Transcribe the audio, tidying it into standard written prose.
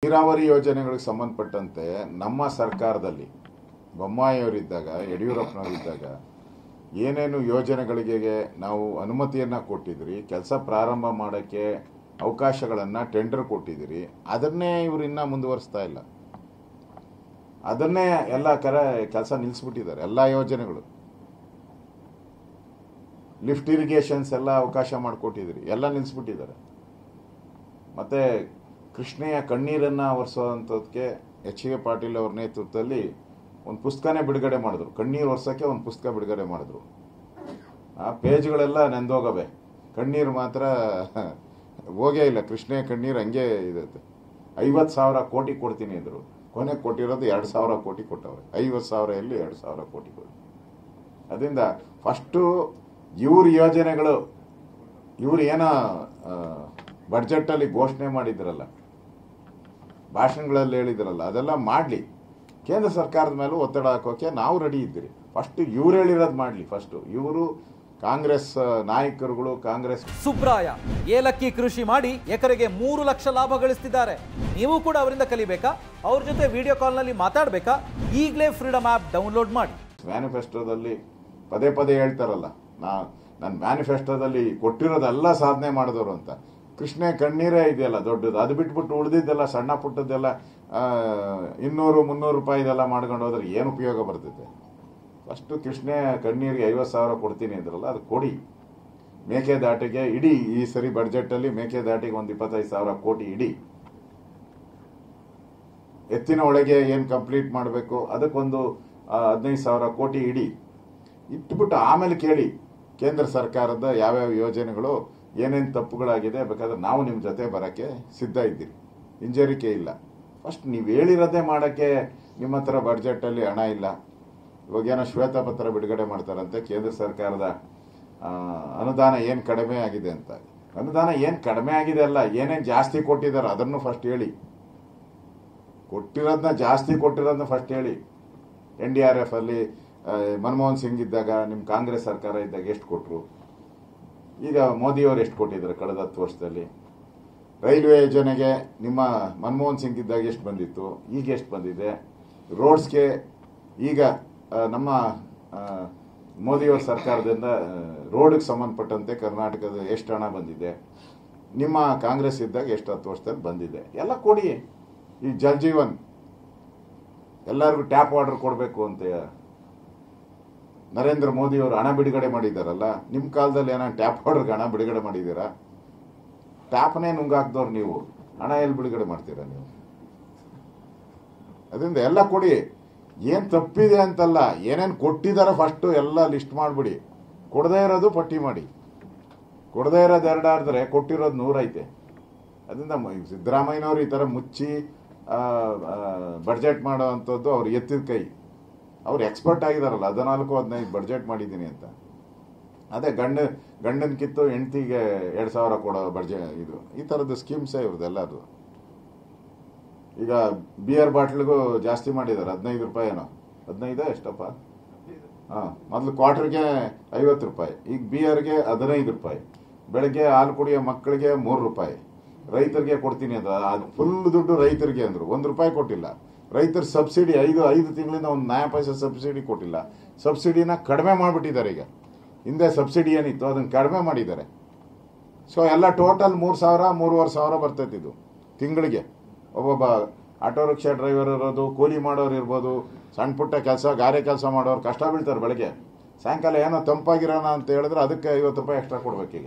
ನೀರಾವರಿ ಯೋಜನೆಗಳಿಗೆ ಸಂಬಂಧಪಟ್ಟಂತೆ ನಮ್ಮ ಸರ್ಕಾರದಲ್ಲಿ ಬೊಮ್ಮಾಯಿಯವರಿದ್ದಾಗ ಯಡಿಯೂರಪ್ಪನವರಿದ್ದಾಗ ಏನೇನು ಯೋಜನೆಗಳಿಗೆ ನಾವು ಅನುಮತಿಯನ್ನು ಕೊಟ್ಟಿದ್ರಿ, ಕೆಲಸ ಪ್ರಾರಂಭ ಮಾಡೋಕ್ಕೆ ಅವಕಾಶಗಳನ್ನು ಟೆಂಡರ್ ಕೊಟ್ಟಿದ್ದೀರಿ, ಅದನ್ನೇ ಇವರು ಇನ್ನೂ ಮುಂದುವರಿಸ್ತಾ ಇಲ್ಲ. ಅದನ್ನೇ ಎಲ್ಲ ಕೆಲಸ ನಿಲ್ಲಿಸ್ಬಿಟ್ಟಿದ್ದಾರೆ. ಎಲ್ಲ ಯೋಜನೆಗಳು, ಲಿಫ್ಟ್ ಇರಿಗೇಷನ್ಸ್ ಎಲ್ಲ ಅವಕಾಶ ಮಾಡಿಕೊಟ್ಟಿದ್ರಿ, ಎಲ್ಲ ನಿಲ್ಲಿಸ್ಬಿಟ್ಟಿದ್ದಾರೆ. ಮತ್ತು ಕೃಷ್ಣೆಯ ಕಣ್ಣೀರನ್ನು ಒರೆಸೋವಂಥದ್ದಕ್ಕೆ ಎಚ್.ಕೆ. ಪಾಟೀಲ್ ಅವ್ರ ನೇತೃತ್ವದಲ್ಲಿ ಒಂದು ಪುಸ್ತಕನೇ ಬಿಡುಗಡೆ ಮಾಡಿದ್ರು. ಕಣ್ಣೀರು ಒರೆಸೋಕ್ಕೆ ಒಂದು ಪುಸ್ತಕ ಬಿಡುಗಡೆ ಮಾಡಿದ್ರು. ಆ ಪೇಜ್ಗಳೆಲ್ಲ ನೆಂದೋಗವೆ, ಕಣ್ಣೀರು ಮಾತ್ರ ಹೋಗೇ ಇಲ್ಲ. ಕೃಷ್ಣೆಯ ಕಣ್ಣೀರು ಹಂಗೆ ಇದೈತೆ. 50,000 ಕೋಟಿ ಕೊಡ್ತೀನಿ ಅಂದರು, ಕೊನೆಗೆ ಕೊಟ್ಟಿರೋದು 2,000 ಕೋಟಿ ಕೊಟ್ಟವ್ರೆ. 50,000 ಎಲ್ಲಿ 2,000 ಕೋಟಿ ಕೊಡಿ. ಅದರಿಂದ ಫಸ್ಟು ಇವ್ರ ಯೋಜನೆಗಳು, ಇವ್ರು ಏನೋ ಬಡ್ಜೆಟಲ್ಲಿ ಘೋಷಣೆ ಮಾಡಿದ್ರಲ್ಲ, ಭಾಷಣಗಳಲ್ಲಿ ಹೇಳಿದ್ರಲ್ಲ, ಅದೆಲ್ಲ ಮಾಡಲಿ. ಕೇಂದ್ರ ಸರ್ಕಾರದ ಮೇಲೂ ಒತ್ತಡ ಹಾಕೋಕೆ ನಾವು ರೆಡಿ ಇದ್ದೀರಿ. ಫಸ್ಟ್ ಇವ್ರು ಹೇಳಿರೋದು ಮಾಡಲಿ. ಫಸ್ಟು ಇವರು ಕಾಂಗ್ರೆಸ್ ನಾಯಕರುಗಳು, ಕಾಂಗ್ರೆಸ್ ಸುಬ್ರಾಯ ಏಲಕ್ಕಿ ಕೃಷಿ ಮಾಡಿ ಎಕರೆಗೆ 3 ಲಕ್ಷ ಲಾಭ ಗಳಿಸ್ತಿದ್ದಾರೆ. ನೀವು ಕೂಡ ಅವರಿಂದ ಕಲಿಬೇಕಾ? ಅವ್ರ ಜೊತೆ ವಿಡಿಯೋ ಕಾಲ್ನಲ್ಲಿ ಮಾತಾಡಬೇಕಾ? ಈಗಲೇ ಫ್ರೀಡಮ್ ಆ್ಯಪ್ ಡೌನ್ಲೋಡ್ ಮಾಡಿ. ಮ್ಯಾನಿಫೆಸ್ಟೋದಲ್ಲಿ ಪದೇ ಪದೇ ಹೇಳ್ತಾರಲ್ಲ, ನನ್ನ ಮ್ಯಾನಿಫೆಸ್ಟೋದಲ್ಲಿ ಕೊಟ್ಟಿರೋದೆಲ್ಲ ಸಾಧನೆ ಮಾಡಿದವರು ಅಂತ. ಕೃಷ್ಣೆ ಕಣ್ಣೀರೇ ಇದೆಯಲ್ಲ ದೊಡ್ಡದು, ಅದು ಬಿಟ್ಬಿಟ್ಟು ಉಳಿದಿದ್ದೆಲ್ಲ ಸಣ್ಣ ಪುಟ್ಟದ್ದೆಲ್ಲ 200-300 ರೂಪಾಯಿದೆಲ್ಲ ಮಾಡ್ಕೊಂಡು ಹೋದ್ರೆ ಏನು ಉಪಯೋಗ ಬರ್ತೈತೆ? ಫಸ್ಟು ಕೃಷ್ಣೆ ಕಣ್ಣೀರಿಗೆ 50,000 ಕೊಡ್ತೀನಿ ಅಂದ್ರಲ್ಲ, ಅದು ಕೊಡಿ. ಮೇಕೆದಾಟಿಗೆ ಇಡೀ ಈ ಸರಿ ಬಡ್ಜೆಟಲ್ಲಿ ಮೇಕೆದಾಟಿಗೆ ಒಂದು 25,000 ಕೋಟಿ ಇಡಿ. ಎತ್ತಿನ ಒಳಗೆ ಏನು ಕಂಪ್ಲೀಟ್ ಮಾಡಬೇಕು ಅದಕ್ಕೊಂದು 15,000 ಕೋಟಿ ಇಡಿ. ಇಟ್ಬಿಟ್ಟು ಆಮೇಲೆ ಕೇಳಿ ಕೇಂದ್ರ ಸರ್ಕಾರದ ಯಾವ್ಯಾವ ಯೋಜನೆಗಳು ಏನೇನು ತಪ್ಪುಗಳಾಗಿದೆ, ಬೇಕಾದ್ರೆ ನಾವು ನಿಮ್ಮ ಜೊತೆ ಬರೋಕ್ಕೆ ಸಿದ್ಧ ಇದ್ದೀರಿ, ಹಿಂಜರಿಕೆ ಇಲ್ಲ. ಫಸ್ಟ್ ನೀವು ಹೇಳಿರೋದೇ ಮಾಡೋಕ್ಕೆ ನಿಮ್ಮ ಹತ್ರ ಬಡ್ಜೆಟಲ್ಲಿ ಹಣ ಇಲ್ಲ. ಇವಾಗೇನೋ ಶ್ವೇತಪತ್ರ ಬಿಡುಗಡೆ ಮಾಡ್ತಾರಂತೆ, ಕೇಂದ್ರ ಸರ್ಕಾರದ ಅನುದಾನ ಏನು ಕಡಿಮೆ ಆಗಿದೆ ಅಂತ. ಅನುದಾನ ಏನು ಕಡಿಮೆ ಆಗಿದೆ ಅಲ್ಲ, ಏನೇನು ಜಾಸ್ತಿ ಕೊಟ್ಟಿದ್ದಾರೆ ಅದನ್ನು ಫಸ್ಟ್ ಹೇಳಿ. ಕೊಟ್ಟಿರೋದನ್ನ ಜಾಸ್ತಿ ಕೊಟ್ಟಿರೋದನ್ನ ಫಸ್ಟ್ ಹೇಳಿ. NDRF ಅಲ್ಲಿ ಮನಮೋಹನ್ ಸಿಂಗ್ ಇದ್ದಾಗ, ನಿಮ್ಮ ಕಾಂಗ್ರೆಸ್ ಸರ್ಕಾರ ಇದ್ದಾಗ ಎಷ್ಟು ಕೊಟ್ಟರು, ಈಗ ಮೋದಿಯವರು ಎಷ್ಟು ಕೊಟ್ಟಿದ್ದಾರೆ ಕಳೆದ 10 ವರ್ಷದಲ್ಲಿ. ರೈಲ್ವೆ ಯೋಜನೆಗೆ ನಿಮ್ಮ ಮನಮೋಹನ್ ಸಿಂಗ್ ಇದ್ದಾಗ ಎಷ್ಟು ಬಂದಿತ್ತು, ಈಗ ಎಷ್ಟು ಬಂದಿದೆ. ರೋಡ್ಸ್ಗೆ ಈಗ ನಮ್ಮ ಮೋದಿಯವರ ಸರ್ಕಾರದಿಂದ ರೋಡ್ಗೆ ಸಂಬಂಧಪಟ್ಟಂತೆ ಕರ್ನಾಟಕದ ಎಷ್ಟು ಹಣ ಬಂದಿದೆ, ನಿಮ್ಮ ಕಾಂಗ್ರೆಸ್ ಇದ್ದಾಗ ಎಷ್ಟು 10 ವರ್ಷದಲ್ಲಿ ಬಂದಿದೆ, ಎಲ್ಲ ಕೊಡಿ. ಈ ಜಲ್ ಜೀವನ್ ಎಲ್ಲರಿಗೂ ಟ್ಯಾಪ್ ವಾಟರ್ ಕೊಡಬೇಕು ಅಂತ ನರೇಂದ್ರ ಮೋದಿ ಅವರು ಹಣ ಬಿಡುಗಡೆ ಮಾಡಿದಾರಲ್ಲ, ನಿಮ್ಮ ಕಾಲದಲ್ಲಿ ಏನೋ ಟ್ಯಾಪ್ ವಾಟರ್ಗೆ ಹಣ ಬಿಡುಗಡೆ ಮಾಡಿದ್ದೀರಾ? ಟ್ಯಾಪ್ನೇ ನುಂಗಾಕ್ದವ್ರು ನೀವು, ಹಣ ಎಲ್ಲಿ ಬಿಡುಗಡೆ ಮಾಡ್ತೀರಾ ನೀವು? ಅದರಿಂದ ಎಲ್ಲ ಕೊಡಿ. ಏನು ತಪ್ಪಿದೆ ಅಂತಲ್ಲ, ಏನೇನು ಕೊಟ್ಟಿದ್ದಾರೆ ಫಸ್ಟು ಎಲ್ಲ ಲಿಸ್ಟ್ ಮಾಡಿಬಿಡಿ. ಕೊಡದೇ ಇರೋದು ಪಟ್ಟಿ ಮಾಡಿ. ಕೊಡದೇ ಇರೋದು 2 ಆದ್ರೆ ಕೊಟ್ಟಿರೋದು 100 ಐತೆ. ಅದರಿಂದ ಸಿದ್ದರಾಮಯ್ಯನವರು ಈ ಥರ ಮುಚ್ಚಿ ಬಡ್ಜೆಟ್ ಮಾಡೋ ಅಂಥದ್ದು ಅವ್ರು ಎತ್ತಿದ ಕೈ. ಅವ್ರು ಎಕ್ಸ್ಪರ್ಟ್ ಆಗಿದಾರಲ್ಲ, 14-15 ಬಡ್ಜೆಟ್ ಮಾಡಿದ್ದೀನಿ ಅಂತ. ಅದೇ ಗಂಡನ ಕಿತ್ತು ಹೆಂಡತಿಗೆ 2,000 ಕೊಡೋ ಬಡ್ಜೆಟ್, ಇದು ಈ ಥರದ್ದು ಸ್ಕೀಮ್ಸೇ ಇವ್ರದ್ದೆಲ್ಲದು. ಈಗ ಬಿಯರ್ ಬಾಟ್ಲಿಗೂ ಜಾಸ್ತಿ ಮಾಡಿದ್ದಾರೆ, 15 ರೂಪಾಯಿನೋ, 15 ಎಷ್ಟಪ್ಪ? ಹಾಂ, ಮೊದಲು ಕ್ವಾರ್ಟರ್ಗೆ 50 ರೂಪಾಯಿ, ಈಗ ಬಿಯರ್ಗೆ 15 ರೂಪಾಯಿ. ಬೆಳಗ್ಗೆ ಹಾಲು ಕುಡಿಯೋ ಮಕ್ಕಳಿಗೆ 3 ರೂಪಾಯಿ. ರೈತರಿಗೆ ಕೊಡ್ತೀನಿ ಅಂತ ಅದು ಫುಲ್ ದುಡ್ಡು ರೈತರಿಗೆ ಅಂದರು, 1 ರೂಪಾಯಿ ಕೊಟ್ಟಿಲ್ಲ. ರೈತರ ಸಬ್ಸಿಡಿ 5 ತಿಂಗಳಿಂದ 1 ನಯ ಪೈಸೆ ಸಬ್ಸಿಡಿ ಕೊಟ್ಟಿಲ್ಲ. ಸಬ್ಸಿಡಿನ ಕಡಿಮೆ ಮಾಡಿಬಿಟ್ಟಿದ್ದಾರೆ. ಈಗ ಹಿಂದೆ ಸಬ್ಸಿಡಿ ಏನಿತ್ತು ಅದನ್ನು ಕಡಿಮೆ ಮಾಡಿದ್ದಾರೆ. ಸೊ ಎಲ್ಲ ಟೋಟಲ್ 3,000-3,500 ಬರ್ತೈತಿದ್ದು ತಿಂಗಳಿಗೆ. ಒಬ್ಬೊಬ್ಬ ಆಟೋ ರಿಕ್ಷಾ ಡ್ರೈವರ್ ಇರೋದು, ಕೂಲಿ ಮಾಡೋರು ಇರ್ಬೋದು, ಸಣ್ಣ ಪುಟ್ಟ ಕೆಲಸ ಗಾರೆ ಕೆಲಸ ಮಾಡೋರು ಕಷ್ಟ ಬೀಳ್ತಾರೆ. ಬೆಳಗ್ಗೆ ಸಾಯಂಕಾಲ ಏನೋ ತಂಪಾಗಿರೋಣ ಅಂತ ಹೇಳಿದ್ರೆ ಅದಕ್ಕೆ 50 ರೂಪಾಯಿ ಎಕ್ಸ್ಟ್ರಾ ಕೊಡ್ಬೇಕೀಗ.